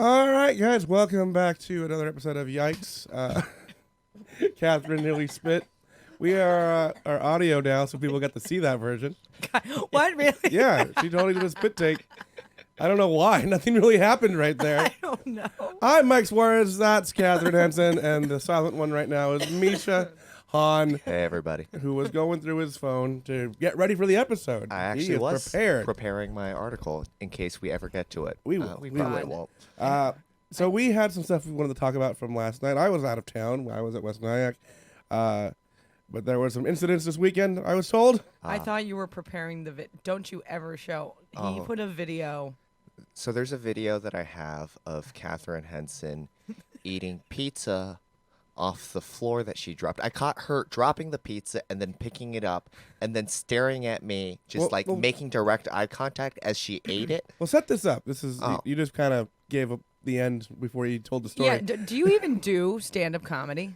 All right, guys, welcome back to another episode of Yikes. Kathryn nearly spit. We are our audio now, so people got to see that version. What, really? Yeah, she totally did a spit take. I don't know why. Nothing really happened right there. I don't know. I'm Mike Suarez. That's Kathryn Henson, and the silent one right now is Misha Han, Hey, everybody. who was going through his phone to get ready for the episode. I He actually is was prepared. preparing my article in case we ever get to it. We will. We We probably will. won't. So we had some stuff we wanted to talk about from last night. I was out of town. I was at West Nyack. But there were some incidents this weekend, I was told. I thought you were preparing the Don't you ever show. He put a video. So there's a video that I have of Kathryn Henson eating pizza off the floor that she dropped. I caught her dropping the pizza and then picking it up and then staring at me, just Well, making direct eye contact as she ate it. Well, set this up. This is Oh. you just kind of gave up the end before you told the story. Yeah, do you even do stand-up comedy?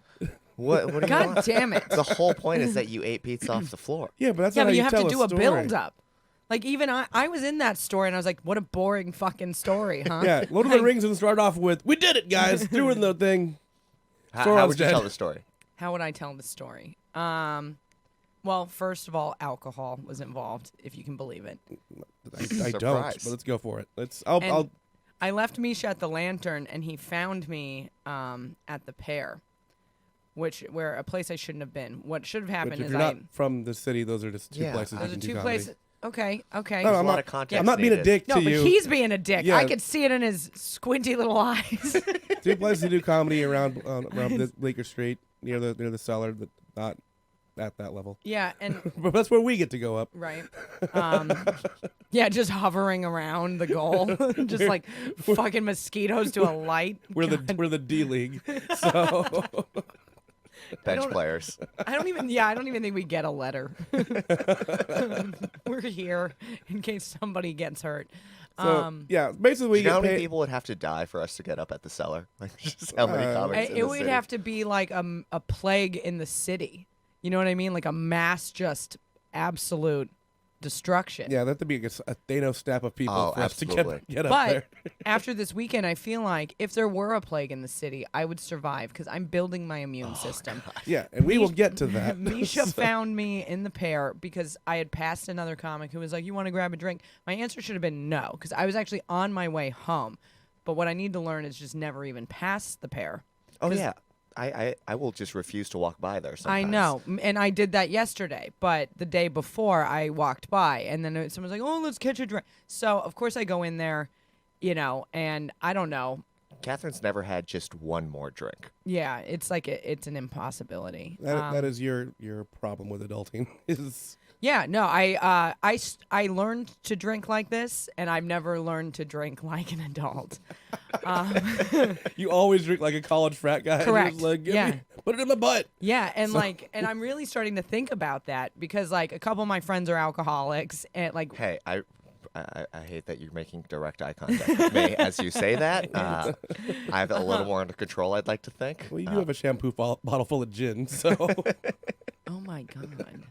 What do you God want? damn it. The whole point is that you ate pizza off the floor. Yeah, but that's Yeah, not but how you have to tell do a story. build-up. Like, even I was in that story, and I was like, what a boring fucking story, huh? Yeah, Lord of the Rings and start off with, "We did it, guys!" Threw in the thing. How Sauron's would you dead. tell the story? How would I tell the story? Well, first of all, alcohol was involved, if you can believe it. I don't, Surprise. but let's go for it. And I left Misha at the Lantern, and he found me at the Pear, where a place I shouldn't have been. What should have but happened if is you're not from the city, those are just two Yeah, places you those are can do two comedy. places. Okay. No, There's I'm a lot not, of context I'm not being a needed. dick No, to but you. he's being a dick. Yeah. I could see it in his squinty little eyes. Two places to do comedy around the Laker Street near the cellar, but not at that level. Yeah, and But that's where we get to go up. right. Yeah, just hovering around the goal, just like fucking mosquitoes to a light. We're the D League. So Bench don't- players. I don't even think we get a letter. We're here in case somebody gets hurt. yeah, basically Do we you know how get many paid. people would have to die for us to get up at the cellar? Like, just how many comics in It the would city? have to be like a plague in the city. You know what I mean? Like a mass, just absolute destruction. Yeah, that have to be a Thanos snap of people Oh, for us to absolutely. get up But there. after this weekend, I feel like if there were a plague in the city, I would survive because I'm building my immune system. Yeah, and we will get to that. Misha found me in the Pear because I had passed another comic who was like, "You want to grab a drink?" My answer should have been no because I was actually on my way home. But what I need to learn is just never even pass the Pear. Oh, yeah. I will just refuse to walk by there sometimes. I know, and I did that yesterday. But the day before, I walked by, and then someone's like, "Oh, let's catch a drink." So of course I go in there, and I don't know. Kathryn's never had just one more drink. Yeah, it's like it's an impossibility. That is your problem with adulting. Is Yeah, no, I learned to drink like this, and I've never learned to drink like an adult. you always drink like a college frat guy. and you're Correct. just like, Yeah. put it in my butt. Yeah, and and I'm really starting to think about that because like a couple of my friends are alcoholics, and like Hey, I hate that you're making direct eye contact with me as you say that. I have it a little more under control, I'd like to think. Well, you do have a shampoo bottle full of gin, so oh my god,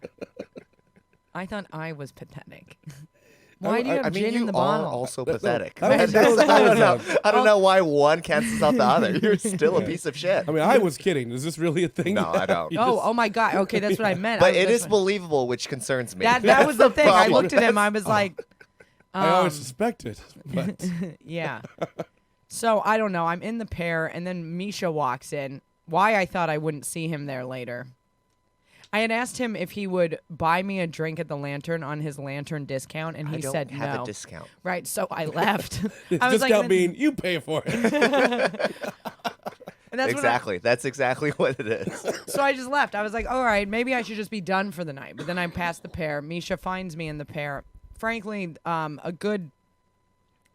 I thought I was pathetic. Why do you have I mean, gin you in the are bottle? also pathetic. that was I don't know why one cancels out the other. You're still a piece of shit. I mean, I was kidding. Is this really a thing? No, I don't. You Oh, just- oh my god. Okay, that's what I meant. But I it was- is believable, which concerns me. that was the thing. I problem. looked at him. I was like, I always suspected, but yeah. So I don't know. I'm in the Pear, and then Misha walks in. Why I thought I wouldn't see him there later. I had asked him if he would buy me a drink at the Lantern on his Lantern discount, and he I don't said have no. a discount. Right, so I left. it's I was discount like, being you pay for it. and that's Exactly. That's exactly what it is. So I just left. I was like, all right, maybe I should just be done for the night. But then I passed the Pear. Misha finds me in the Pear. Frankly, a good,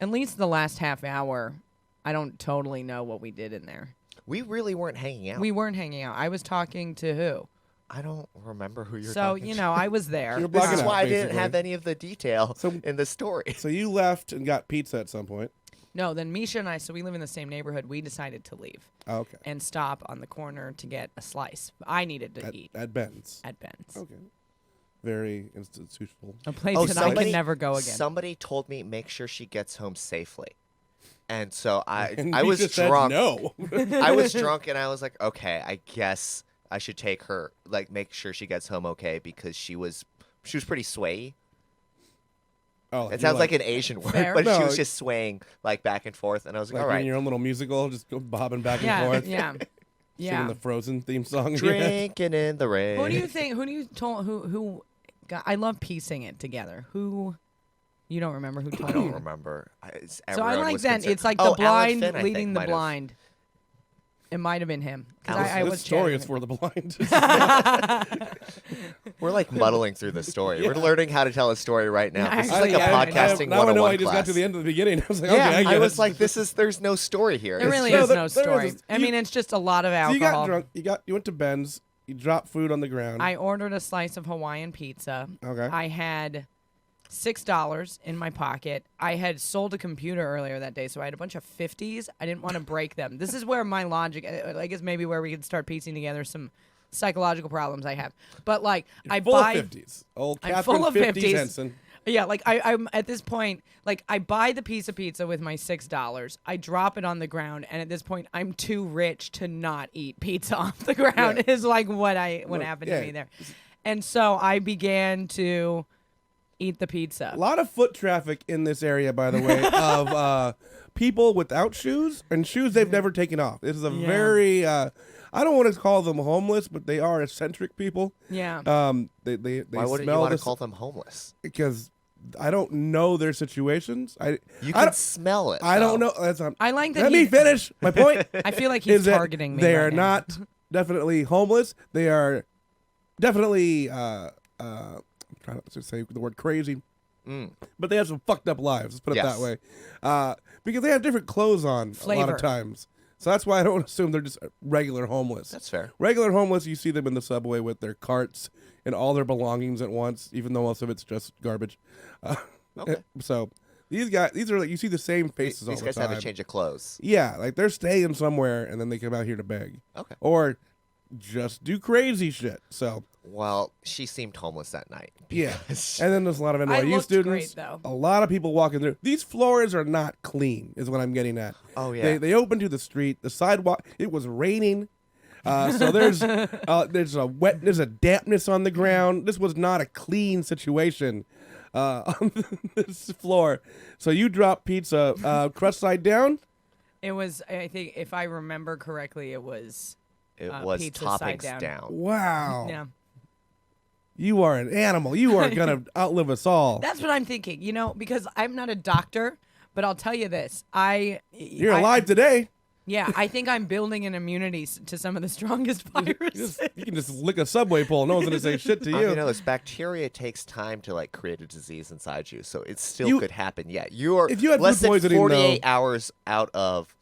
at least the last half hour, I don't totally know what we did in there. We really weren't hanging out. We weren't hanging out. I was talking to who? I don't remember who you're So, talking you to. know, I was there. You're This blocking is out, why I didn't basically. have any of the detail in the story. So you left and got pizza at some point. No, then Misha and I, so we live in the same neighborhood, we decided to leave Oh, okay. and stop on the corner to get a slice. I needed to eat At Ben's. at Ben's. Okay. Very institutional. A place Oh, that I somebody- can never go again. Somebody told me make sure she gets home safely. And so And I was Misha said drunk. no. I was drunk, and I was like, okay, I guess I should take her, like, make sure she gets home okay, because she was pretty swayy. Oh, It sounds like an Asian word, Fair. but she No. was just swaying like back and forth, and I was like, like all in right, your own little musical, just go bobbing back and Yeah, forth, yeah, singing yeah. the Frozen theme song. drinking in the rain. Who do you think? Who do you told? Who? God, I love piecing it together. Who? You don't remember who I told don't you? remember. So I like that. It's like oh, the Alan blind Finn, I leading think, the might have. blind. It might have been him. 'Cause Alice- I This was story chatting is with for the blind. We're like muddling through the story. We're learning how to tell a story right now. This is like Actually, a yeah, I know. podcasting Now I know I 101 just class. got to the end of the beginning. I was like, yeah, okay, I get was it. like, there's no story here. There It's really just- is there- no there story. is. I mean, it's just a lot of So alcohol. you got drunk. You went to Ben's. You dropped food on the ground. I ordered a slice of Hawaiian pizza. Okay. I had $6 in my pocket. I had sold a computer earlier that day, so I had a bunch of 50s. I didn't want to break them. This is where my logic, I guess maybe where we could start piecing together some psychological problems I have. But like, You're I full buy. of 50s. Old I'm Kathryn full of 50s 50s. Henson. Yeah, like I'm at this point, like I buy the piece of pizza with my $6. I drop it on the ground, and at this point, I'm too rich to not eat pizza off the ground. Yeah. Is like what Look, happened yeah. to me there, and so I began to eat the pizza. A lot of foot traffic in this area, by the way, of people without shoes and shoes they've never taken off. This is a Yeah. very, I don't want to call them homeless, but they are eccentric people. Yeah. They Why wouldn't you smell want to this call them homeless? because I don't know their situations. You I can don't- smell it. I don't though. know. That's I like that. Let me finish. My point I feel like he's is that targeting me. they right are now. not definitely homeless. They are definitely. I'm trying to say the word crazy. Mm. But they have some fucked up lives. Let's put it Yes. that way. Because they have different clothes on a lot Flavor. of times. So that's why I don't assume they're just regular homeless. That's fair. Regular homeless, you see them in the subway with their carts and all their belongings at once, even though most of it's just garbage. Okay. So these are like, you see the same faces all These the guys time. have a change of clothes. Yeah, like they're staying somewhere and then they come out here to beg. Okay. Or just do crazy shit. So Well, she seemed homeless that night. yeah. because- And then there's a lot of I NYU looked students. great, though. A lot of people walking through. These floors are not clean, is what I'm getting at. Oh, yeah. They open to the street. The sidewalk. It was raining, so there's a wetness, a dampness on the ground. This was not a clean situation on this floor. So you dropped pizza, crust side down. It was. I think if I remember correctly, it was. It was pizza side toppings down. down. Wow. Yeah. You are an animal. You are gonna outlive us all. That's what I'm thinking. You know, because I'm not a doctor, but I'll tell you this: You're alive today. Yeah, I think I'm building an immunity to some of the strongest viruses. You can just lick a subway pole. No one's gonna say shit to you. You know, this bacteria takes time to like create a disease inside you, so it still You- could happen. Yeah, you are If you had less food than poisoning, 48 though- hours out of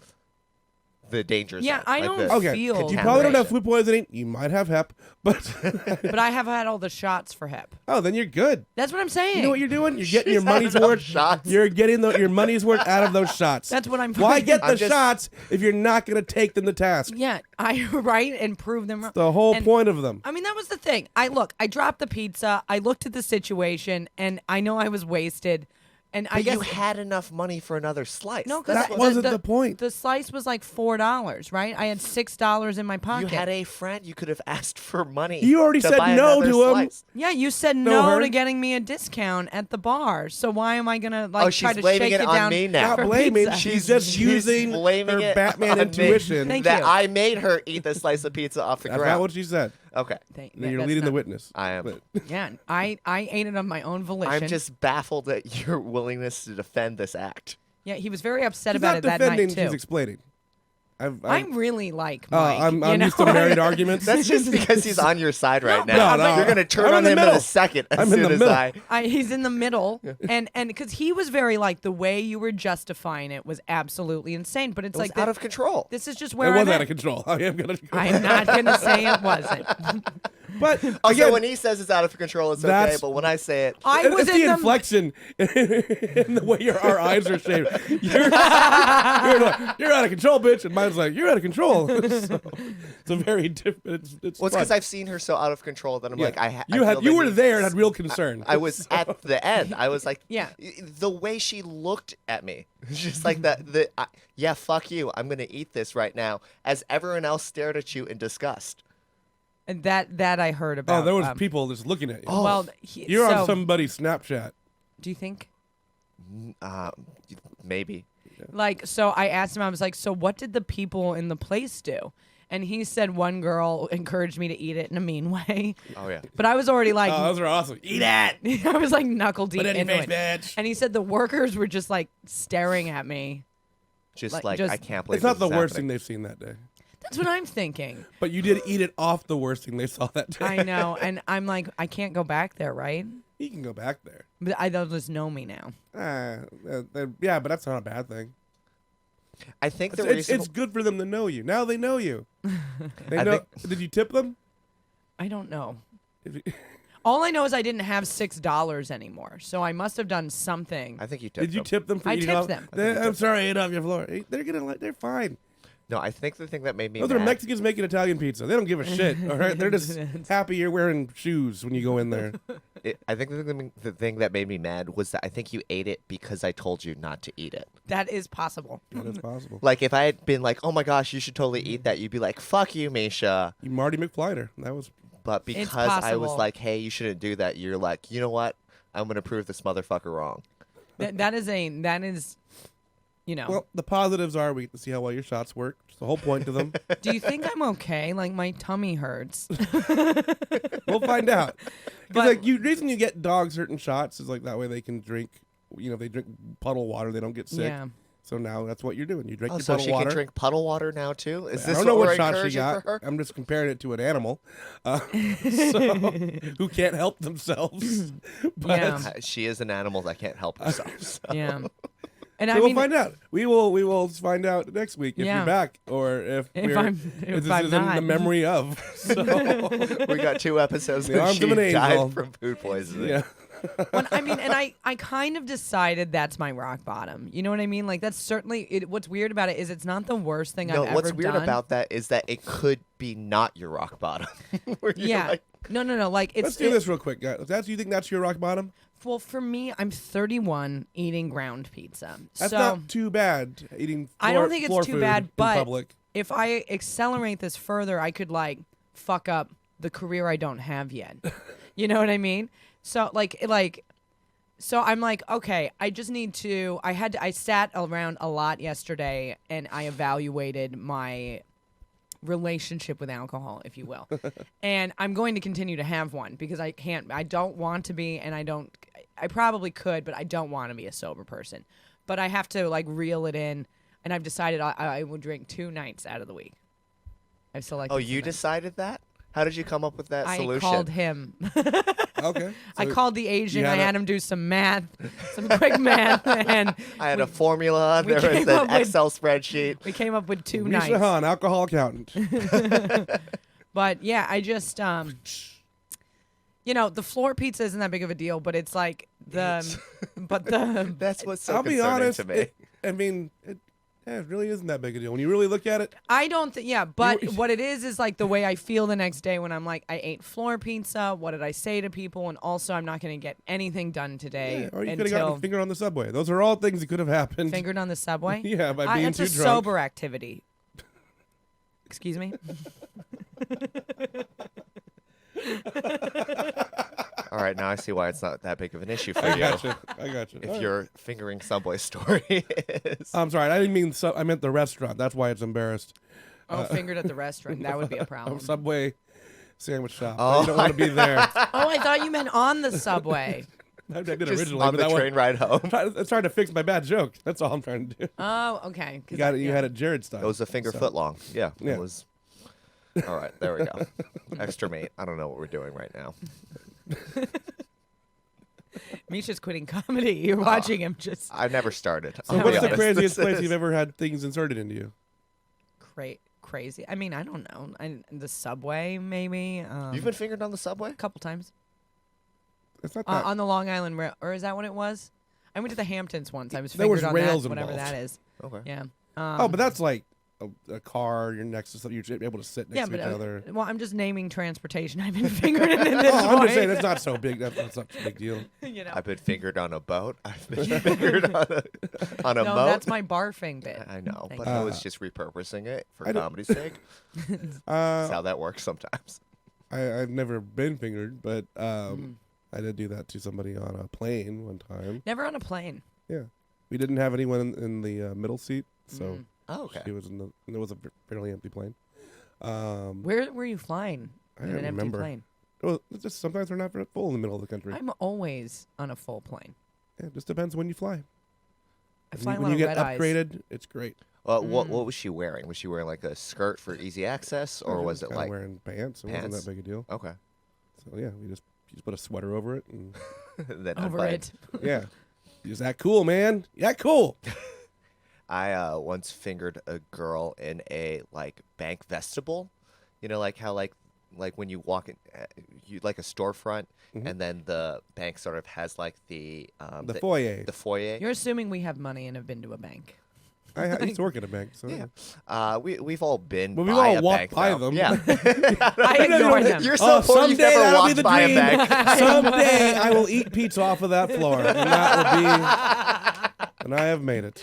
the danger zone. Yeah, I like don't the feel- You contamination. probably don't have food poisoning. You might have hep, but But I have had all the shots for hep. oh, then you're good. That's what I'm saying. You know what you're doing? You're getting your She's had money's enough worth. shots. You're getting your money's worth out of those shots. That's what I'm. Why get the I'm just- shots if you're not going to take them to task? Yeah, I right and prove them wrong. The whole And- point of them. I mean, that was the thing. I dropped the pizza. I looked at the situation, and I know I was wasted. And I But guess you had enough money for another slice. no, because That wasn't the point. The slice was like $4, right? I had $6 in my You pocket. had a friend. You could have asked for money. You already to said buy no another to him. slice. Yeah, you said No, no her. to getting me a discount at the bar. So why am I gonna like Oh, try she's to blaming shake it you on down? me now. for Not blaming. pizza? She's just using blaming her it Batman on me intuition. Thank that you. I made her eat the slice of pizza off the That's ground. not what she said. Okay, You're that's leading the not- witness. I am. But Yeah, I ate it of my own volition. I'm just baffled at your willingness to defend this act. Yeah, he was very upset she's about not it that defending. night She's too. explaining. I'm really like Mike. I'm you know? used to married arguments. That's just because he's on your side right No, now. no, You're gonna turn I'm in on the him in middle. a second as I'm in soon the as middle. He's in the middle, and because he was very like the way you were justifying it was absolutely insane. But it's It was like out of control. this is just It where was I'm out at. of control. I am gonna. I'm not gonna say it wasn't. But Also, again, when he says it's out of control, it's okay. that's- But when I say it, I was it's in the the inflection in the way our eyes are shaped. You're like, you're out of control, bitch, and mine's like, you're out of control. So, it's a very different. It's well, it's fun. because I've seen her so out of control that I'm Yeah. like, I you feel you the were need- there and had real concern. I was at the end. I was like, Yeah. The way she looked at me, just like that. Yeah, fuck you. I'm gonna eat this right now. As everyone else stared at you in disgust. And that I heard about. Oh, there was people just looking at you. Well, You're so, on somebody's Snapchat. Do you think? Maybe. Like, so I asked him, I was like, so what did the people in the place do? And he said one girl encouraged me to eat it in a mean way. Oh yeah. But I was already like, Oh, those are awesome. Eat it. I was like knuckle deep Put it in into your it. face, bitch. And he said the workers were just like staring at me. Just Like, like just- I can't believe It's not this the is worst happening. thing they've seen that day. That's what I'm thinking. But you did eat it off the worst thing they saw that day. I know. And I'm like, I can't go back there, right? You can go back there. But they'll just know me now. Yeah, but that's not a bad thing. I think the It's reason. good for them to know you. Now they know you. They I know. Did you tip them? I don't know. If you- All I know is I didn't have $6 anymore. So I must have done something. I think you Did you tip them for I eating tipped off? them. I'm sorry, I ate off your floor. They're gonna. They're fine. No, I think the thing that made me Those are mad. Mexicans making Italian pizza. They don't give a shit. All right, they're just happy you're wearing shoes when you go in there. I think the thing that made me mad was that I think you ate it because I told you not to eat it. That is possible. That is possible. Like if I had been like, "Oh my gosh, you should totally eat that," you'd be like, "Fuck you, Misha." You Marty McFlyder. That was. But because I was possible. like, "Hey, you shouldn't do that," you're like, "You know what? I'm gonna prove this motherfucker wrong." That is, you know. Well, the positives are we get to see how well your shots work. It's the whole point to them. Do you think I'm okay? Like my tummy hurts. We'll find out. But- Because like reason you get dogs certain shots is like that way they can drink. You know, if they drink puddle water, they don't get sick. Yeah. So now that's what you're doing. You drink Oh, your so puddle she water. can drink puddle water now too? Is I this don't know what what we're shot she encouraging got. for her? I'm just comparing it to an animal, so, who can't help themselves. But Yeah. She is an animal that can't help herself. So. Yeah. And so I we'll mean, find out. We will find out next week if Yeah. you're back or if If we're, I'm- if this I'm is in not. the memory of. So We got 2 episodes The where arms she of an angel. died from food poisoning. yeah. when, I mean, and I kind of decided that's my rock bottom. You know what I mean? Like that's certainly it. What's weird about it is it's not the worst thing No, I've what's ever weird done. about that is that it could be not your rock bottom. Where you're Yeah. like, No. Like it's. Let's do this real quick, guys. You think that's your rock bottom? Well, for me, I'm 31 eating ground pizza. That's so not too bad. Eating. I floor- don't think floor it's too food bad, in but public. if I accelerate this further, I could like fuck up the career I don't have yet. You know what I mean? So so I'm like, okay, I just need to. I sat around a lot yesterday, and I evaluated my relationship with alcohol, if you will. And I'm going to continue to have one because I don't want to be, and I probably could, but I don't want to be a sober person. But I have to like reel it in, and I've decided I will drink 2 nights out of the week. I've selected. oh, you decided that? How did you come up with that I solution? called him. Okay. I So called the agent. had I a- had him do some math, some quick math, and I had a formula. we There was came up an with- Excel spreadsheet. we came up with 2 Misha nights. Han, alcohol accountant. But yeah, I just you know, the floor pizza isn't that big of a deal, but it's like the That's what's so I'll be concerning honest. to me. It really isn't that big a deal when you really look at it. I don't think, yeah, but You- what it is like the way I feel the next day when I'm like, I ate floor pizza. What did I say to people? And also, I'm not going to get anything done today Yeah, or you could have gotten until a finger on the subway. Those are all things that could have happened. fingered on the subway. Yeah, by being it's too a drunk. sober activity. Excuse me. All right, now I see why it's not that big of an issue for I you. got you. If your fingering Subway story is. I'm sorry. I didn't mean. I meant the restaurant. That's why it's embarrassed. Oh, fingered at the restaurant. That would be a problem. Subway sandwich shop. Oh, You don't want to be there. Oh, I thought you meant on the subway. I did Just originally, on but the that train ride home. I'm trying to fix my bad joke. That's all I'm trying to do. Oh, okay. 'Cause You got it. I- You yeah. had it Jared style. It was a finger So- foot long. Yeah, Yeah. it was. All right, there we go. Extra mate. I don't know what we're doing right now. Misha's quitting comedy. You're watching him just I never started. So I'll what's be the honest. craziest This place is- you've ever had things inserted into you? crazy. I mean, I don't know. The subway, maybe. You've been fingered on the subway? a couple times It's not that. on the Long Island Rail, or is that what it was? I went to the Hamptons once. I was There was fingered on rails that, whatever involved. that is. Okay. Yeah. Oh, but that's like a car. You're next to something. You're able to sit next yeah, to but each other. well, I'm just naming transportation. I've been fingered in this Oh, I'm way. just saying that's not so big. That's not such a big deal. You know. I've been fingered on a boat. I've been fingered on a No, moat. that's my barfing bit. I know, Thank but you. I was just repurposing it for I don't- comedy's sake. That's how that works sometimes. I've never been fingered, but I did do that to somebody on a plane one time. Never on a plane. Yeah, we didn't have anyone in the middle seat, so Mm. Oh, okay. she was in the. And it was a fairly empty plane. Where were you flying? I in don't an empty remember. plane. Well, it's just sometimes they're not full in the middle of the country. I'm always on a full plane. Yeah, it just depends when you fly. I fly a When lot you of get red eyes. upgraded, it's great. What was she wearing? Was she wearing like a skirt for easy access, or I was it kinda like wearing pants? It wasn't pants? that big a deal. okay? So yeah, you just put a sweater over it, and Then Over unbutton. it. yeah, you just act cool, man. You act cool. I once fingered a girl in a like bank vestibule. You know, like how like when you walk in, you like a storefront, and then the bank sort of has like the foyer. The foyer. You're assuming we have money and have been to a bank. I used to work at a bank, so yeah. We've all been. Well, by we've all a walked bank, by though. them. Yeah. I ignore them. You're so poor. You've someday never that'll be walked the by dream. a bank. Someday I will eat pizza off of that floor, and that will be. And I have made it.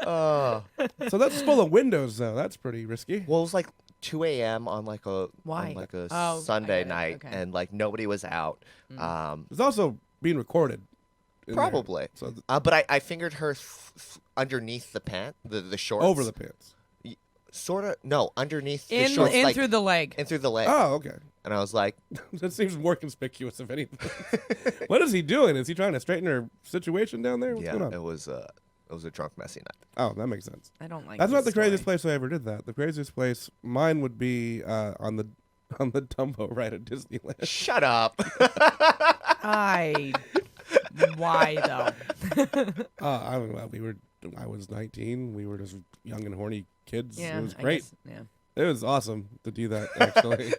Oh. So that's full of windows, though. That's pretty risky. Well, it was like 2 a.m. on like a Why? on like a Oh, I Sunday get it. night, Okay. and like nobody was out. It's also being recorded. in there. Probably. So But I fingered her underneath the pant, the shorts. over the pants. Sort of. No, underneath the In shorts. like, through the leg. in through the leg. Oh, okay. And I was like, That seems more conspicuous, if anything. What is he doing? Is he trying to straighten her situation down there? What's yeah, going on? it was a drunk, messy night. Oh, that makes sense. I don't like. That's not this the craziest story. place I ever did that. The craziest place, mine would be on the Dumbo ride at Disneyland. Shut up. Why though? I don't know. I was 19. We were just young and horny kids. Yeah, It was I great. guess, yeah. It was awesome to do that. Actually,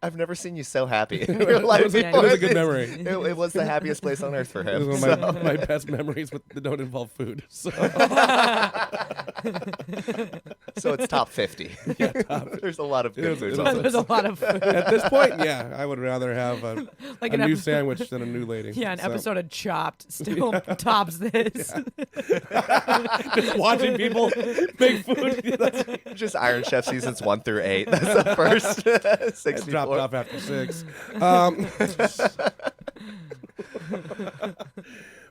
I've never seen you so happy in your life. it was a good memory. It was the happiest place on earth for It him. was one of my best memories that don't involve food. So So it's top 50. There's a lot of good food. There's a lot of food. at this point, yeah, I would rather have a Like new an sandwich than a new lady. Yeah, an So, episode of Chopped still tops this. Just watching people make food. That's Just Iron Chef seasons 1 through 8. That's the first It 64. dropped off after 6.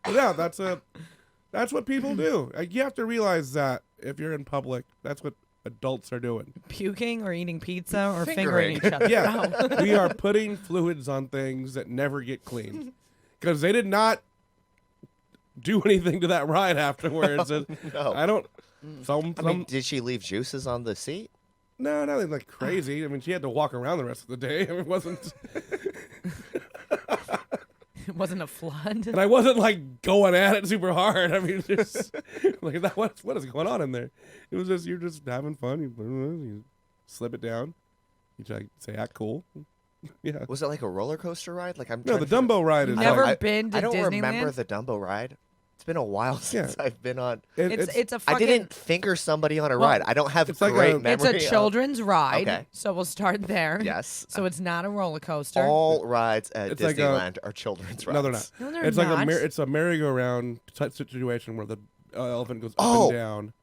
But yeah, that's what people do. You have to realize that if you're in public, that's what adults are doing. Puking or eating pizza or Fingering. fingering each other. Yeah, No. we are putting fluids on things that never get cleaned because they did not do anything to that ride afterwards. And No. I don't. I mean, did she leave juices on the seat? No, nothing like crazy. I mean, she had to walk around the rest of the day. I mean, it wasn't. It wasn't a flood. And I wasn't like going at it super hard. I mean, just like that. What is going on in there? It was just you're just having fun. You slip it down. You try to say act cool. Yeah. Was it like a roller coaster ride? Like I'm No, trying the to figure- Dumbo ride is Never like, been to I don't remember Disneyland? the Dumbo ride. It's been a while since I've been on. It's a I fucking. didn't finger somebody on a Well, ride. I don't have it's like great a- memory. It's a children's ride. Okay. So we'll start there. Yes. So it's not a roller coaster. All rides at It's like a- Disneyland are children's rides. no, they're not. No, they're It's not. like it's a merry-go-round type situation where the elephant goes up Oh. and down.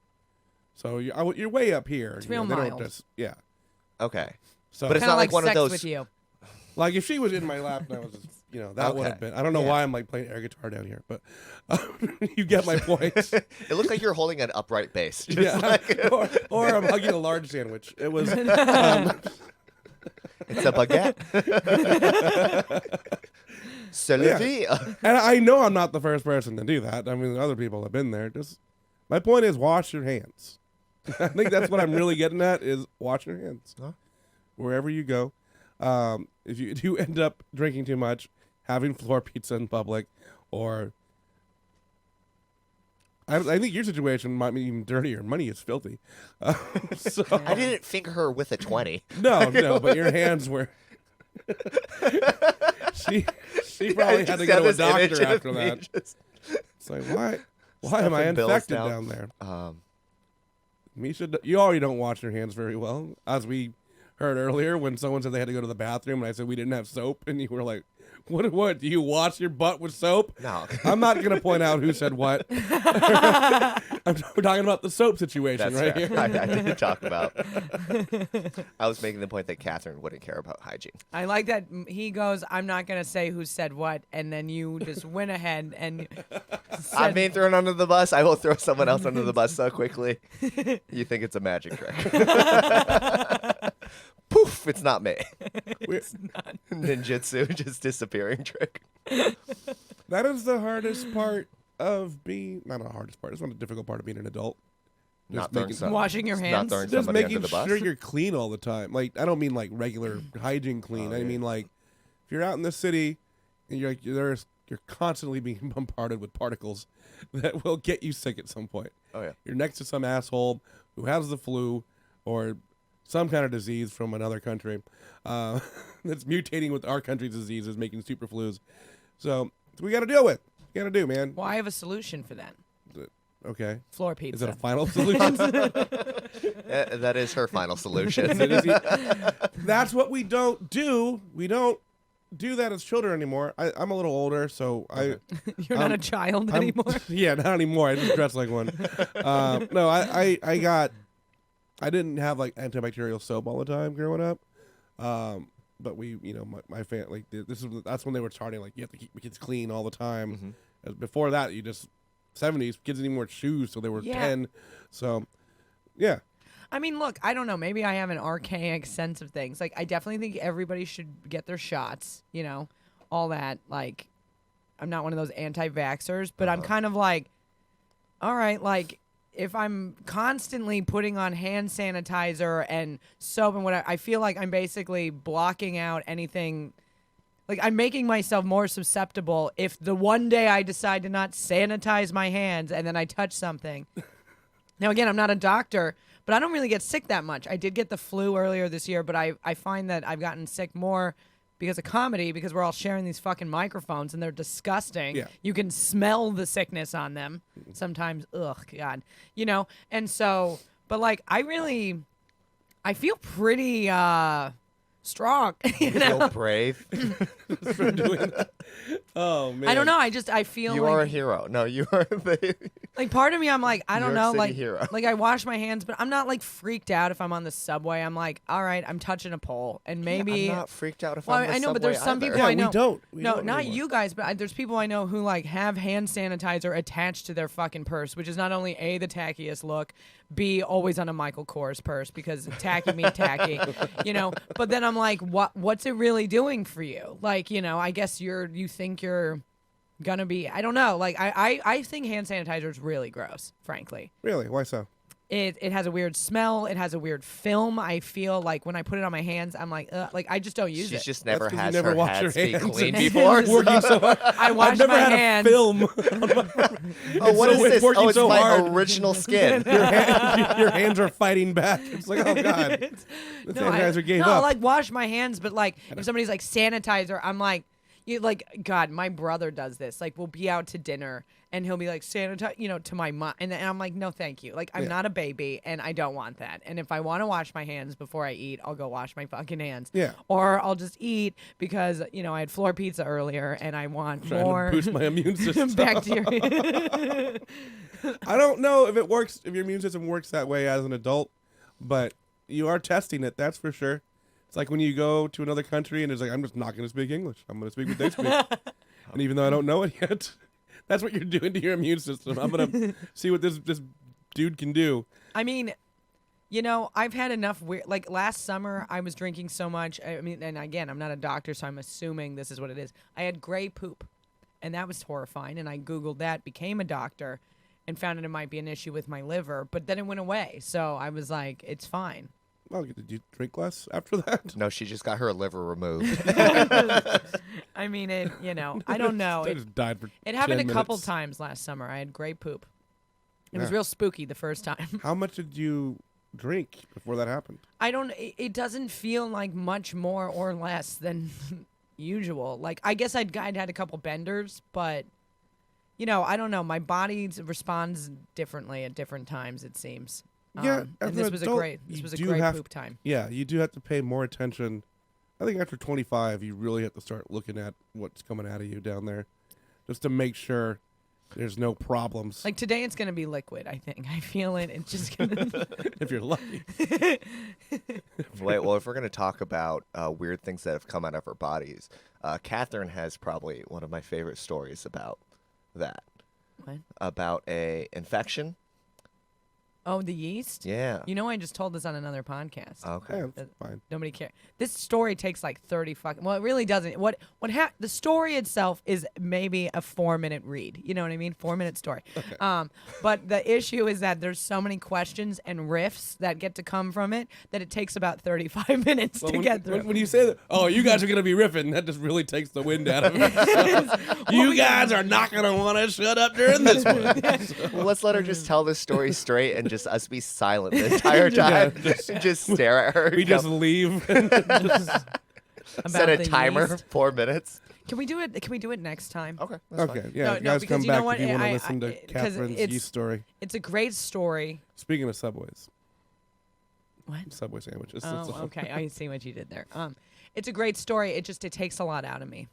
So you're way up here. It's you know, real they don't mild. just yeah. Okay. So But it's Kinda not like one of sex those- with you. like if she was in my lap and I was just, that would have Okay. been. I don't know Yeah. why I'm like playing air guitar down here, but you get my point. It looked like you're holding an upright bass. Just Yeah, like, or I'm hugging a large sandwich. It was. it's a baguette. C'est la Yeah. vie. And I know I'm not the first person to do that. I mean, other people have been there. Just my point is, wash your hands. I think that's what I'm really getting at is wash your hands Huh? wherever you go. If you do end up drinking too much, having floor pizza in public, or I think your situation might be even dirtier. Money is filthy. So I didn't finger her with a 20. no, but your hands were. she probably had to go to a doctor after that. It's like why am I infected down there? Misha, you already don't wash your hands very well, as we heard earlier when someone said they had to go to the bathroom and I said we didn't have soap, and you were like, what do you wash your butt with soap? No. I'm not going to point out who said what. We're talking about the soap situation. That's right fair. here. I didn't talk about. I was making the point that Kathryn wouldn't care about hygiene. I like that he goes, I'm not going to say who said what, and then you just went ahead and I'm being thrown under the bus. I will throw someone else under the bus so quickly. You think it's a magic trick. Poof, it's not me. It's not. Ninjutsu, just disappearing trick. That is the hardest part of being, not the hardest part, it's not a difficult part of being an adult. Not throwing washing your hands. Not throwing Just somebody making under the bus. sure you're clean all the time. Like, I don't mean like regular hygiene clean. Oh, I yeah. mean like if you're out in the city and you're constantly being bombarded with particles that will get you sick at some point. Oh, yeah. You're next to some asshole who has the flu or some kind of disease from another country that's mutating with our country's diseases, making super flus. So we got to deal with. You got to do, man. Well, I have a solution for that. Okay. Floor pizza. Is it a final solution? That is her final solution. That's what we don't do. We don't do that as children anymore. I'm a little older, so You're not a child anymore. Yeah, not anymore. I just dress like one. No, I didn't have like antibacterial soap all the time growing up. But we, my family, like that's when they were starting. Like, you have to keep the kids clean all the time. Mm-hmm. As before that, 70s kids didn't even wear shoes till they were 10. So, yeah. I mean, look, I don't know. Maybe I have an archaic sense of things. Like, I definitely think everybody should get their shots, all that. Like, I'm not one of those anti-vaxxers, but I'm kind of like, all right, like, if I'm constantly putting on hand sanitizer and soap and whatever, I feel like I'm basically blocking out anything. Like, I'm making myself more susceptible if the one day I decide to not sanitize my hands and then I touch something. Now, again, I'm not a doctor, but I don't really get sick that much. I did get the flu earlier this year, but I find that I've gotten sick more because of comedy, because we're all sharing these fucking microphones and they're disgusting. Yeah. You can smell the sickness on them sometimes. Ugh, God. And so, but like, I feel pretty strong. You feel brave. For doing that. Oh, man. I don't know. I feel You like, are a hero. No, you are the. like, part of me, I'm like, I don't New York know, City like, hero. like I wash my hands, but I'm not like freaked out if I'm on the subway. I'm like, all right, I'm touching a pole, and maybe. I'm not freaked out if Well, I'm on the I know, but subway there's some either. people Yeah, I know. we don't. We no, don't not anymore. you guys, but there's people I know who like have hand sanitizer attached to their fucking purse, which is not only A, the tackiest look, B, always on a Michael Kors purse because tacky means tacky, But then I'm like, what's it really doing for you? Like, I guess you think you're gonna be. I don't know. Like, I think hand sanitizer is really gross, frankly. Really? Why so? It has a weird smell. It has a weird film. I feel like when I put it on my hands, I'm like, like I just don't use it. She's just never That's 'cause you has never her wash your hands be hands clean and before. Working so hard. I wash I've never my had hands. a film. Oh, what is so- it's this? working Oh, it's so my hard. original skin. Your hands are fighting back. It's like, oh god, the sanitizer gave I'll up. like wash my hands, but like if somebody's like sanitizer, I'm like, God, my brother does this. Like, we'll be out to dinner and he'll be like sanitize, to my mom, and I'm like, no, thank you. Like, I'm not a baby and I don't want that. And if I want to wash my hands before I eat, I'll go wash my fucking hands. Yeah. Or I'll just eat because I had floor pizza earlier and I want Trying more. to boost my immune system. Bacteria. I don't know if it works, if your immune system works that way as an adult, but you are testing it. That's for sure. It's like when you go to another country and it's like, I'm just not going to speak English. I'm going to speak what they speak. And even though I don't know it yet, that's what you're doing to your immune system. I'm going to see what this dude can do. I mean, I've had enough weird. Like last summer, I was drinking so much. I mean, and again, I'm not a doctor, so I'm assuming this is what it is. I had gray poop, and that was horrifying. And I Googled that, became a doctor, and found it might be an issue with my liver. But then it went away, so I was like, it's fine. Well, did you drink less after that? No, she just got her liver removed. I mean, I don't know. I just died for It happened 10 a couple minutes. times last summer. I had gray poop. It was real spooky the first time. How much did you drink before that happened? It doesn't feel like much more or less than usual. Like, I guess I'd had a couple benders, but, I don't know. My body responds differently at different times, it seems. Yeah, and as this an was adult, a great poop time. Yeah, you do have to pay more attention. I think after 25, you really have to start looking at what's coming out of you down there, just to make sure there's no problems. Like today, it's gonna be liquid. I think I feel it. It's just gonna. If you're lucky. Wait, well, if we're going to talk about weird things that have come out of our bodies, Kathryn has probably one of my favorite stories about that. What? About a infection. Oh, the yeast? Yeah. I just told this on another podcast. Okay. Yeah, that's fine. Nobody cares. This story takes like 30 fucking. Well, it really doesn't. The story itself is maybe a 4-minute read. You know what I mean? 4-minute story. Okay. But the issue is that there's so many questions and riffs that get to come from it that it takes about 35 minutes to get through. When you say that, oh, you guys are going to be riffing, that just really takes the wind out of it. You guys are not going to want to shut up during this one. Well, let's let her just tell this story straight and just us be silent the entire time. Just stare at her. We just leave. Set a the timer, yeast. 4 minutes. Can we do it? Can we do it next time? Okay. That's Okay, fine. yeah, No, you no, guys because come you know back what? if you want to I- listen to 'cause Kathryn's it's- yeast story. It's a great story. Speaking of Subways, What? Subway sandwiches. Oh, okay. I see what you did there. It's a great story. It takes a lot out of me.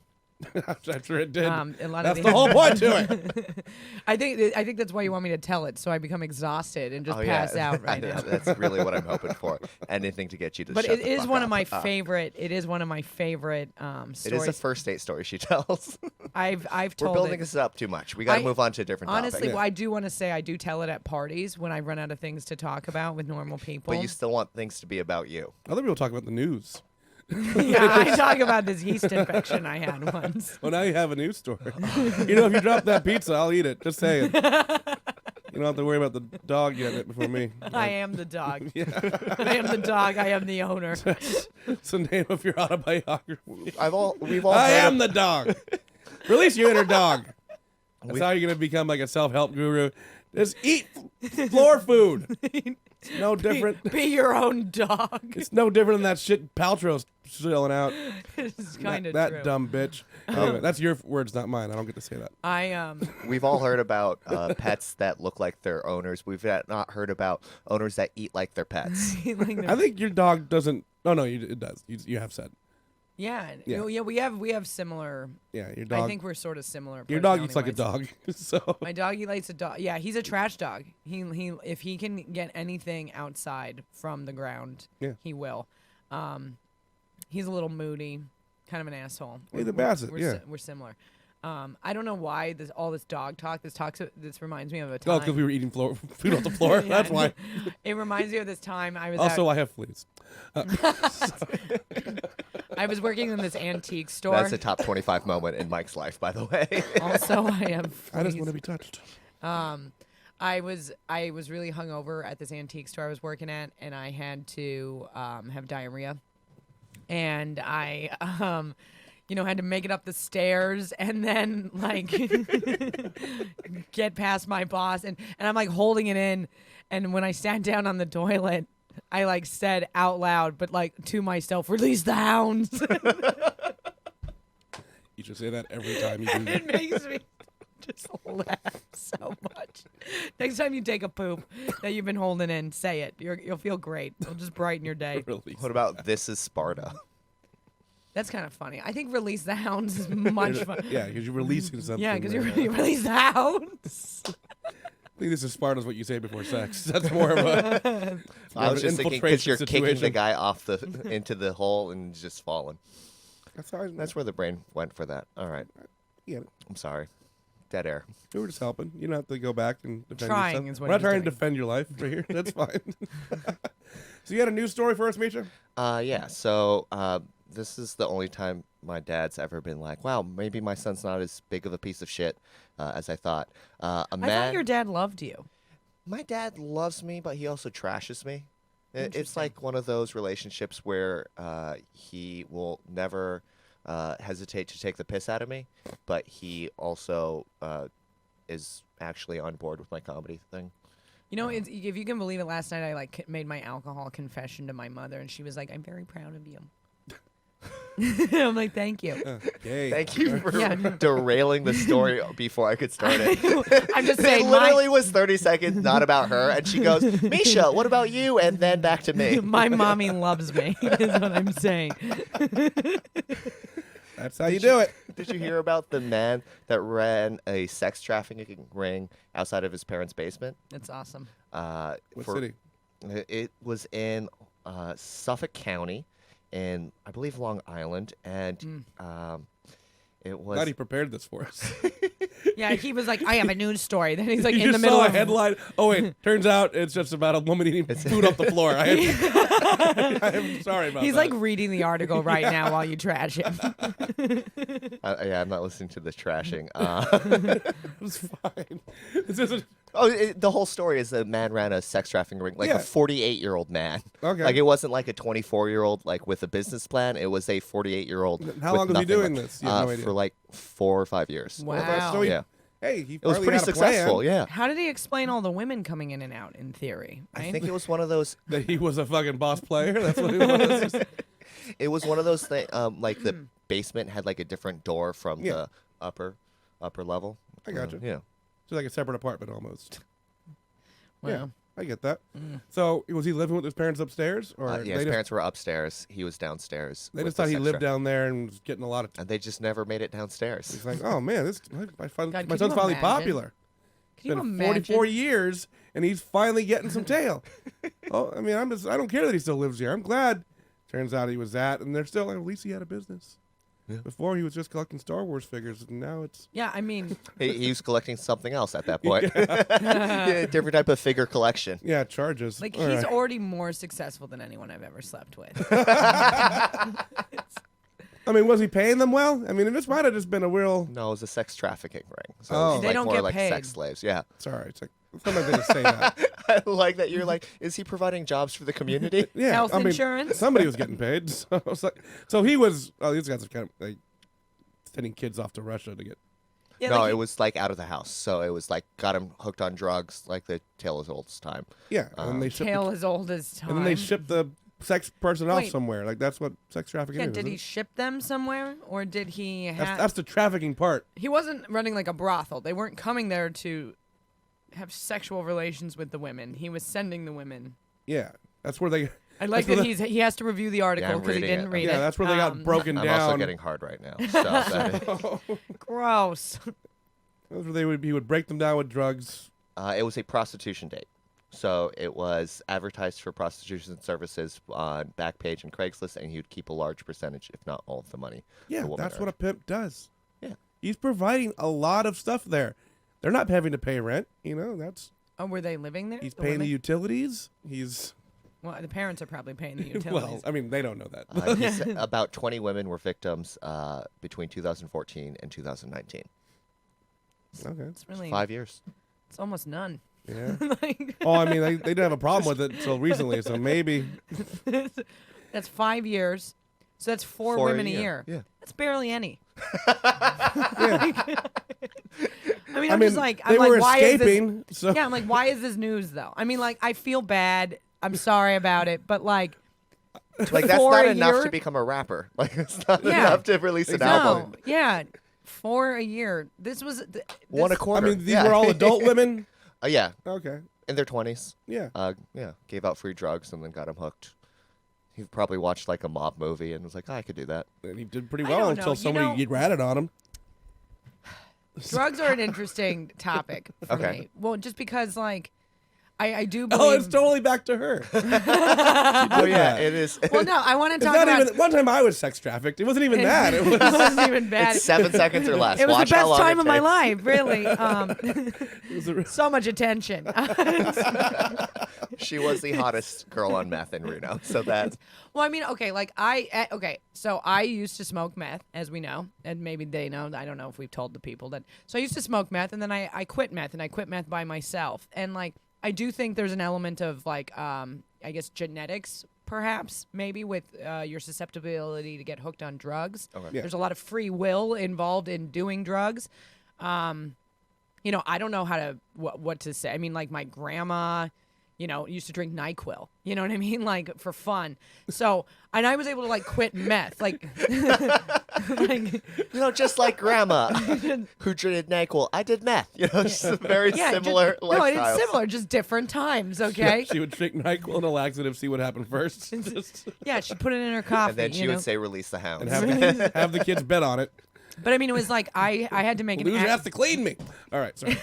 I'm sure it did. A lot That's of the whole point to it. I think that's why you want me to tell it, so I become exhausted and just pass out right now. That's really what I'm hoping for. Anything to get you to But shut it the is fuck one up. of my favorite. It is one of my favorite stories. It is a first date story she tells. I've We're told building it. this up too much. We got to move on to a different Honestly, topic. well, I do want to say I do tell it at parties when I run out of things to talk about with normal people. But you still want things to be about you. Other people talk about the news. Yeah, I talk about this yeast infection I had once. Well, now you have a news story. If you drop that pizza, I'll eat it. Just saying. You don't have to worry about the dog getting it before me. I am the dog. Yeah. I am the dog. I am the owner. It's the name of your autobiography. We've all I heard am the dog. Release your inner dog. That's how you're going to become like a self-help guru. Just eat floor food. It's no different. Be your own dog. It's no different than that shit Paltrow's selling out. It's kind of that true. dumb bitch. Anyway, that's your words, not mine. I don't get to say that. We've all heard about pets that look like their owners. We've not heard about owners that eat like their pets. I think your dog doesn't. Oh no, it does. You have said. Yeah. Yeah. We have similar. Yeah, your dog. I think we're sort of similar. Your dog eats like a personality-wise. dog. So My doggy likes a dog. Yeah, he's a trash dog. He if he can get anything outside from the ground, Yeah. he will. He's a little moody, kind of an asshole. He's a basset, yeah. We're similar. I don't know why all this dog talk. This reminds me of a time. oh, because we were eating food off the floor. Yeah, That's why. It reminds me of this time I was. Also, I have fleas. I was working in this antique store. That's a top 25 moment in Mike's life, by the way. Also, I have. I just fleas. want to be touched. I was really hungover at this antique store I was working at, and I had to have diarrhea, and I had to make it up the stairs and then like get past my boss, and I'm like holding it in, and when I sat down on the toilet, I like said out loud, but like to myself, "Release the hounds." You should say that every time you do that. It makes me just laugh so much. Next time you take a poop that you've been holding in, say it. You'll feel great. It'll just brighten your day. Release. What about This is Sparta? That's kind of funny. I think Release the Hounds is much fun. Yeah, because you're releasing something. Yeah, because you there. release the hounds. I think this is Sparta is what you say before sex. That's more of a. I was just thinking because you're kicking the situation. guy off into the hole and just falling. That's Where the brain went for that. All right. yeah. I'm sorry. Dead air. We were just helping. You don't have to go back and defend Trying yourself. is what We're not he's trying to doing. defend your life right here. That's fine. So you had a news story for us, Misha? Yeah. So this is the only time my dad's ever been like, "Wow, maybe my son's not as big of a piece of shit as I thought." I thought your dad loved you. My dad loves me, but he also trashes me. It's Interesting. like one of those relationships where he will never hesitate to take the piss out of me, but he also is actually on board with my comedy thing. You know, if you can believe it, last night I like made my alcohol confession to my mother, and she was like, "I'm very proud of you." I'm like, "Thank you." Yay. Thank you for Yeah. derailing the story before I could start it. I'm just It saying, literally was 30 seconds, not about her. And she goes, Misha, what about you? And then back to me. my mommy loves me. Is what I'm saying. That's how you do it. Did you hear about the man that ran a sex trafficking ring outside of his parents' basement? That's awesome. What city? It was in Suffolk County, in I believe Long Island, and it was. Glad he prepared this for us. Yeah, he was like, "I have a news story." Then he's like, You in the just middle saw a of headline. Oh wait, turns out it's just about a woman eating food off the floor. I'm sorry about He's that. like reading the article right now while you trash him. Yeah, I'm not listening to this trashing. It's fine. This isn't. The whole story is the man ran a sex trafficking ring, like Yeah. a 48-year-old man. Okay. Like it wasn't like a 24-year-old like with a business plan. It was a 48-year-old. How with long was he nothing doing left. this? You have no idea. For like 4 or 5 years. Wow. So he, Yeah. Hey, he It was finally pretty had a successful. plan Yeah. How did he explain all the women coming in and out? In theory, right? I think it was one of those. that he was a fucking boss player. That's what he was. It was one of those things. Like the basement had like a different door from Yeah. the upper level. I got you. Yeah. It's like a separate apartment almost. Wow. Yeah, I get that. So was he living with his parents upstairs, or Yeah, they his just, parents were upstairs. He was downstairs. they with just the thought he sex lived traffic. down there and was getting a lot of. And they just never made it downstairs. He's like, oh man, my God, my can son's you finally imagine? popular. Can you It's been imagine? 44 years and he's finally getting some tail. Oh, I mean, I don't care that he still lives here. I'm glad. Turns out he was that, and they're still at least he had a business. Yeah. Before he was just collecting Star Wars figures, and now it's Yeah, I mean, He was collecting something else at that point. Yeah, different type of figure collection. charges. like All he's right. already more successful than anyone I've ever slept with. I mean, was he paying them well? I mean, this might have just been a real. No, it was a sex trafficking ring. So Oh. it was They like don't more get like paid. sex slaves. Yeah. Sorry, it's like sometimes they just say that. I like that you're like, is he providing jobs for the community? Yeah, Health I mean, insurance? Somebody was getting paid. So, I was like, so he was. Oh, these guys are kind of like sending kids off to Russia to get. Yeah, No, like it was like out of the house. So it was like got him hooked on drugs, like the tale as old as time. Yeah, and then they shipped. tale as old as time. And then they shipped the sex person off Wait. somewhere. Like that's what sex trafficking Yeah, is. did isn't he it? ship them somewhere, or did he have? That's the trafficking part. He wasn't running like a brothel. They weren't coming there to have sexual relations with the women. He was sending the women. Yeah, that's where they. I like That's that where he has to review the article I'm because he reading didn't it. read it. Yeah, that's where they got broken I'm down. also getting hard right now. So that Gross. That's where he would break them down with drugs. it was a prostitution date. So it was advertised for prostitution services on Backpage and Craigslist, and he would keep a large percentage, if not all of the money. Yeah, the woman that's what a earned. pimp does. Yeah. He's providing a lot of stuff there. They're not having to pay rent. You know, that's Oh, were they living there? he's The paying the women? utilities. He's Well, the parents are probably paying the utilities. well, I mean, they don't know that. He said about 20 women were victims between 2014 and 2019. Okay. It's really 5 years. It's almost none. Yeah. Like, Oh, I mean, they didn't have a problem with it until recently, so maybe. that's 5 years. So that's four For a women a year. year. Yeah. That's barely any. Yeah. I mean, I I'm mean, just like, they I'm were like, why is this? escaping. So Yeah, I'm like, why is this news though? I mean, like, I feel bad. I'm sorry about it, but like, Like, that's For not a enough year? to become a rapper. Like, it's not Yeah. enough to release an album. no, yeah, for a year. This was this, One a I quarter. mean, these Yeah. were all adult women. Yeah, Okay. in their 20s. Yeah. Yeah, gave out free drugs and then got him hooked. He probably watched like a mob movie and was like, I could do that. And he did pretty I well don't until know. You somebody know- ratted on him. Drugs are an interesting topic for Okay. me. Well, just because like, I do believe. Oh, it's totally back to her. Oh yeah, it is. Well, no, I want to It's talk not about. even. One time I was sex trafficked. It wasn't even that. It was. It wasn't even bad. It's 7 seconds or less. It was Watch the how best long time it of my takes. life, really. It was a, So much attention. She was the hottest girl on meth in Reno. So that's Well, I mean, okay, like so I used to smoke meth, as we know, and maybe they know. I don't know if we've told the people that. So I used to smoke meth, and then I quit meth, and I quit meth by myself. And like, I do think there's an element of like, I guess genetics, perhaps, maybe with your susceptibility to get hooked on drugs. Okay. Yeah. There's a lot of free will involved in doing drugs. I don't know how to what to say. I mean, like my grandma, used to drink NyQuil. You know what I mean? Like for fun. So, and I was able to like quit meth. Like, just like grandma who did NyQuil. I did meth. Just very similar No, lifestyles. it's similar, just different times. Okay. She would drink NyQuil and a laxative, see what happened first. Yeah, she put it in her coffee. And then she would say, "Release the hounds." And have the kids bet on it. But I mean, it was like I had to make an Loser has to clean me. All right, sorry.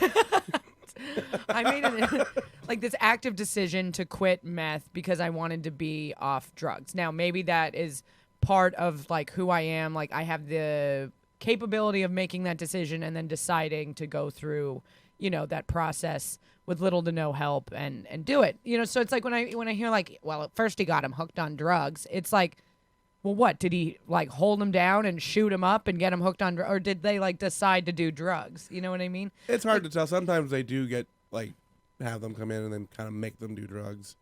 I made like this active decision to quit meth because I wanted to be off drugs. Now, maybe that is part of like who I am. Like I have the capability of making that decision and then deciding to go through, that process with little to no help and do it. So it's like when I hear like, well, at first he got him hooked on drugs. It's like, well, what did he like hold him down and shoot him up and get him hooked on drugs, or did they like decide to do drugs? You know what I mean? It's hard to tell. Sometimes they do get like have them come in and then kind of make them do drugs.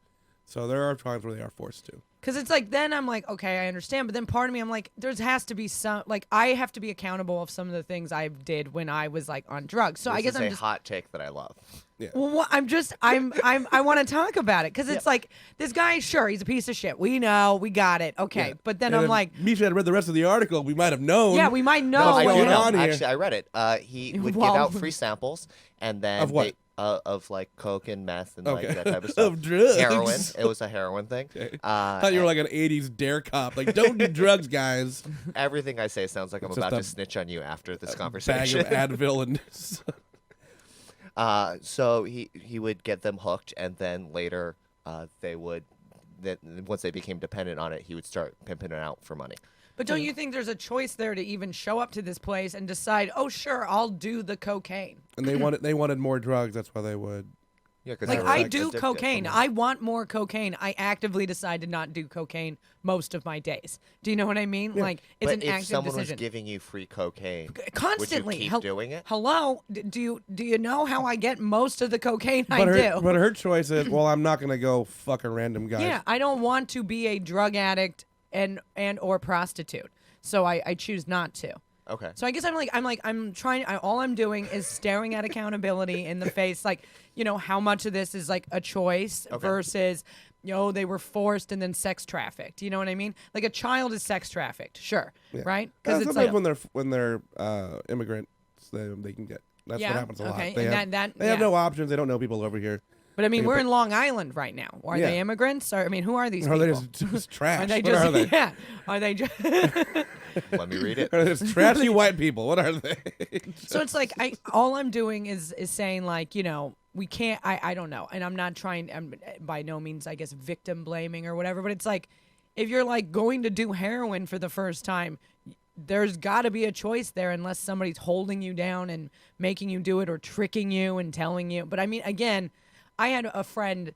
So there are times where they are forced to. Because it's like, then I'm like, okay, I understand. But then part of me, I'm like, there has to be some, like, I have to be accountable of some of the things I did when I was like on drugs. So I guess This I'm is just a hot take that I love. Yeah. Well, I want to talk about it because it's like this guy. Sure, he's a piece of shit. We know, we got it. Okay, Yeah. but then And I'm if like, Misha had read the rest of the article, we might have known. yeah, we might know. No, I what's do going know. on here? Actually, I read it. He would give Well- out free samples, and then Of what? of like coke and meth and Okay. like that type of stuff. Of drugs. Heroin. It was a heroin thing. Okay. I thought you were like an 80s dare cop. Like, don't do drugs, guys. Everything I say sounds like I'm It's about just to snitch on you after this Bag conversation. of Advil and... So he would get them hooked, and then later they would. Then once they became dependent on it, he would start pimping it out for money. But don't you think there's a choice there to even show up to this place and decide, oh, sure, I'll do the cocaine? And they wanted more drugs. That's why they would. Yeah, because Like, I do cocaine. I want more cocaine. I actively decide to not do cocaine most of my days. Do you know what I mean? Yeah. Like, it's but an if active someone decision. was giving you free cocaine, Constantly. would you keep doing it? Hello? Do you know how I get most of the cocaine I But do? But her choice is, well, I'm not going to go fuck a random guy. Yeah, I don't want to be a drug addict and or prostitute. So I choose not to. Okay. So I guess I'm trying. All I'm doing is staring at accountability in the face. Like, how much of this is like a choice versus, they were forced and then sex trafficked. You know what I mean? Like a child is sex trafficked, sure, Yeah. right? Because it's sometimes like when they're immigrants, they can get. That's Yeah, what happens a lot. okay, They, and have, that- they have yeah. no options. They don't know people over here. But I mean, They we're put- in Long Island right now. Are Yeah. they immigrants? Or I mean, who are these Are people? they just trash? Are they What just are they? yeah? Are they just Let me read it. Are they just trashy white people? What are they? So it's like all I'm doing is saying like, we can't. I don't know, and I'm not trying. I'm by no means, I guess, victim blaming or whatever. But it's like, if you're like going to do heroin for the first time, there's got to be a choice there, unless somebody's holding you down and making you do it or tricking you and telling you. But I mean, again, I had a friend,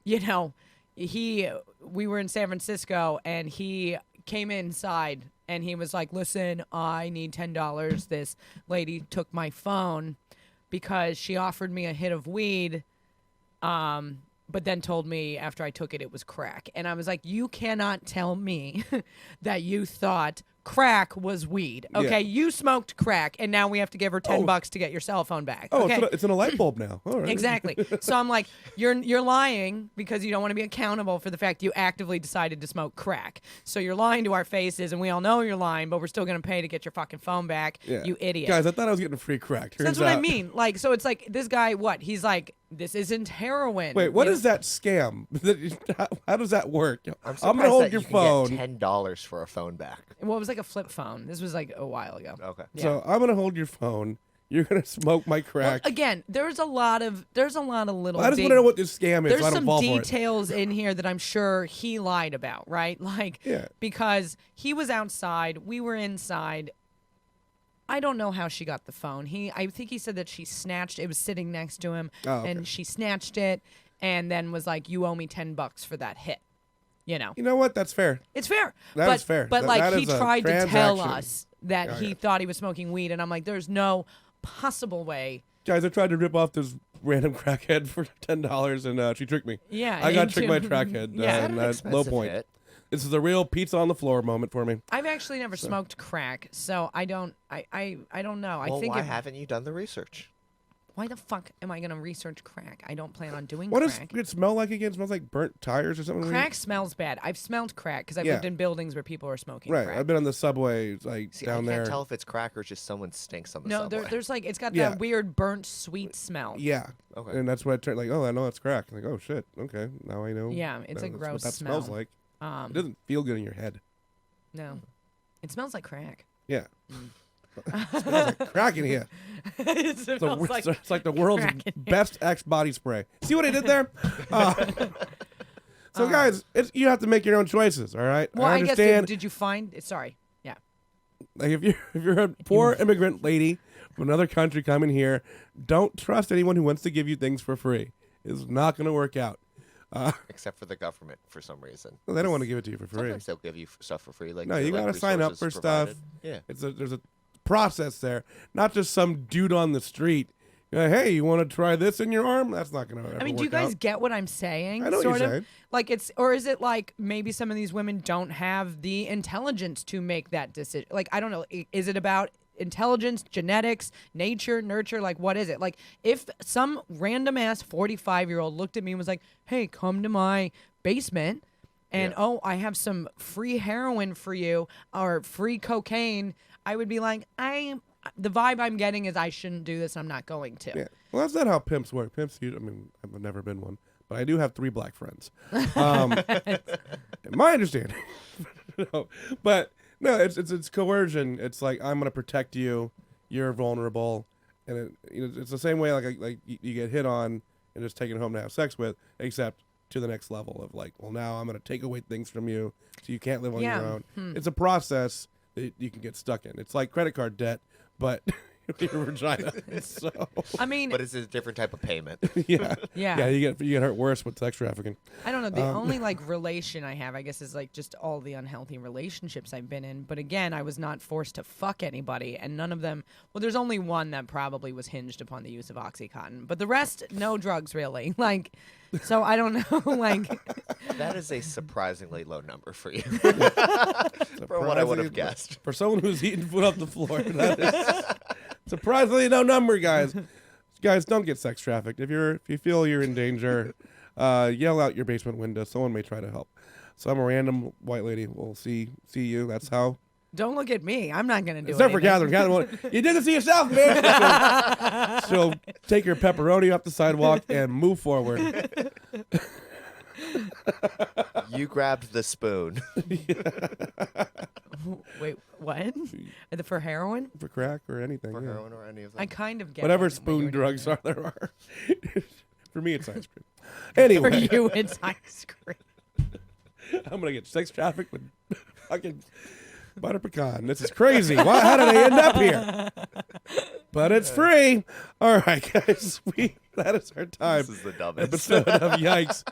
we were in San Francisco and he came inside and he was like, listen, I need $10. This lady took my phone because she offered me a hit of weed, but then told me after I took it, it was crack. And I was like, you cannot tell me that you thought crack was weed. Okay, you smoked crack, and now we have to give her $10 to get your cell phone back. Oh, okay? it's in a light bulb now. All right. Exactly. So I'm like, you're lying because you don't want to be accountable for the fact you actively decided to smoke crack. So you're lying to our faces, and we all know you're lying, but we're still going to pay to get your fucking phone back, Yeah. you idiot. Guys, I thought I was getting free crack. So that's Turns what I out- mean. Like, so it's like this guy, what? He's like, this isn't heroin. Wait, what You is that scam? How does that work? I'm I'm gonna hold that your you phone. Can get $10 for a phone back. know? Well, it was like a flip phone. This was like a while ago. Okay. Yeah. So I'm gonna hold your phone. You're gonna smoke my Well, crack. again, there's a lot of little. I just want to know what this scam is. There's so I don't some fall for it. details in here that I'm sure he lied about, right? Like, Yeah. because he was outside, we were inside. I don't know how she got the phone. I think he said that she snatched. It was sitting next to him, Oh, okay. and she snatched it, and then was like, "You owe me $10 for that hit." You know, You know what? That's fair. it's fair. That but, is fair. But That- like that he is a tried to tell transaction. us that Yeah, he yeah. thought he was smoking weed, and I'm like, "There's no possible way." Guys, I tried to rip off this random crackhead for $10, and she tricked me. Yeah, I got into- tricked by crackhead. Yeah. Is that and an that's low expensive point. hit? This is a real pizza on the floor moment for me. I've actually never smoked crack, so I don't. I don't know. I Well, think why it, haven't you done the research? Why the fuck am I gonna research crack? I don't plan on doing What crack. does it smell like again? It smells like burnt tires or something. Crack smells bad. I've smelled crack because I've Yeah. lived in buildings where people are smoking Right. crack. I've been on the subway, like See, down I can't there. tell if it's crack or just someone stinks on the No, subway. there's like it's got Yeah. that weird burnt sweet smell. Yeah. Okay. And that's what I turned like. Oh, I know it's crack. I'm like, oh shit. Okay, now I know. Yeah, it's a that's gross what that smell. smells like. It Um, doesn't feel good in your head. no, it smells like crack. Yeah. It smells like crack in here. It smells It's like the world's crack in here. best Axe body spray. See what I did there? So guys, you have to make your own choices. All right. Well, I I guess understand. did you find? Sorry. Yeah. Like if you're a poor immigrant lady from another country coming here, don't trust anyone who wants to give you things for free. It's not going to work out. Except for the government, for some reason. Well, they don't want to give it to you for free. Sometimes they'll give you stuff for free. Like No, the, you like, gotta sign up for resources stuff. provided. Yeah. There's a process there, not just some dude on the street. Hey, you want to try this in your arm? That's not going to. I mean, do you guys get what I'm saying? I know what sort you're of? saying. Like or is it like maybe some of these women don't have the intelligence to make that decision? Like, I don't know. Is it about intelligence, genetics, nature, nurture? Like, what is it? Like, if some random ass 45-year-old looked at me and was like, "Hey, come to my basement, and I have some free heroin for you or free cocaine," I would be like, the vibe I'm getting is I shouldn't do this. I'm not going to. Yeah. Well, that's not how pimps work. Pimps, I've never been one, but I do have 3 black friends. My understanding. No, but no, it's coercion. It's like, I'm gonna protect you. You're vulnerable, and it's the same way like you get hit on and just taken home to have sex with, except to the next level of like, well, now I'm gonna take away things from you, so you can't live on your own. It's a process that you can get stuck in. It's like credit card debt, but your vagina. So I mean, But it's a different type of payment. yeah, Yeah. you get hurt worse with sex trafficking. I don't know. The only like relation I have, I guess, is like just all the unhealthy relationships I've been in. But again, I was not forced to fuck anybody, and none of them. Well, there's only one that probably was hinged upon the use of OxyContin, but the rest, no drugs really. Like, so I don't know. Like, That is a surprisingly low number for you. For what I would have guessed. For someone who's eating food off the floor, that is surprisingly no number, guys. Guys, don't get sex trafficked. If you feel you're in danger, yell out your basement window. Someone may try to help. Some random white lady will see you. That's how. don't look at me. I'm not gonna do it. Except for Kathryn. Kathryn, you did this to yourself, man. She'll take your pepperoni off the sidewalk and move forward. You grabbed the spoon. Wait, what? For heroin? For crack or anything. For yeah. heroin or any of them. I kind of get Whatever what you spoon were drugs doing there are. For me, it's ice cream. there. Anyway, For you, it's ice cream. I'm going to get sex trafficked with fucking butter pecan. This is crazy. How did I end up here? But it's free. All right, guys. That is our time. This is the dumbest. Episode of Yikes.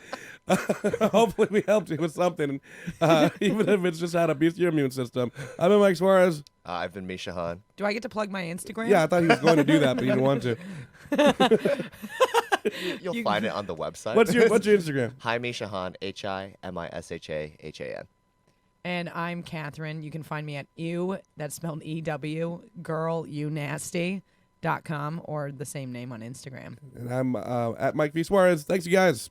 Hopefully we helped you with something, even if it's just how to boost your immune system. I've been Mike Suarez. I've been Misha Han. Do I get to plug my Instagram? Yeah, I thought he was going to do that, but he didn't want to. You'll find it on the website. What's your Instagram? Hi, Misha Han. HIMISHAHAN. And I'm Kathryn. You can find me at ew, that's spelled EW, girl, you nasty.com, or the same name on Instagram. And I'm at Mike V. Suarez. Thanks, you guys.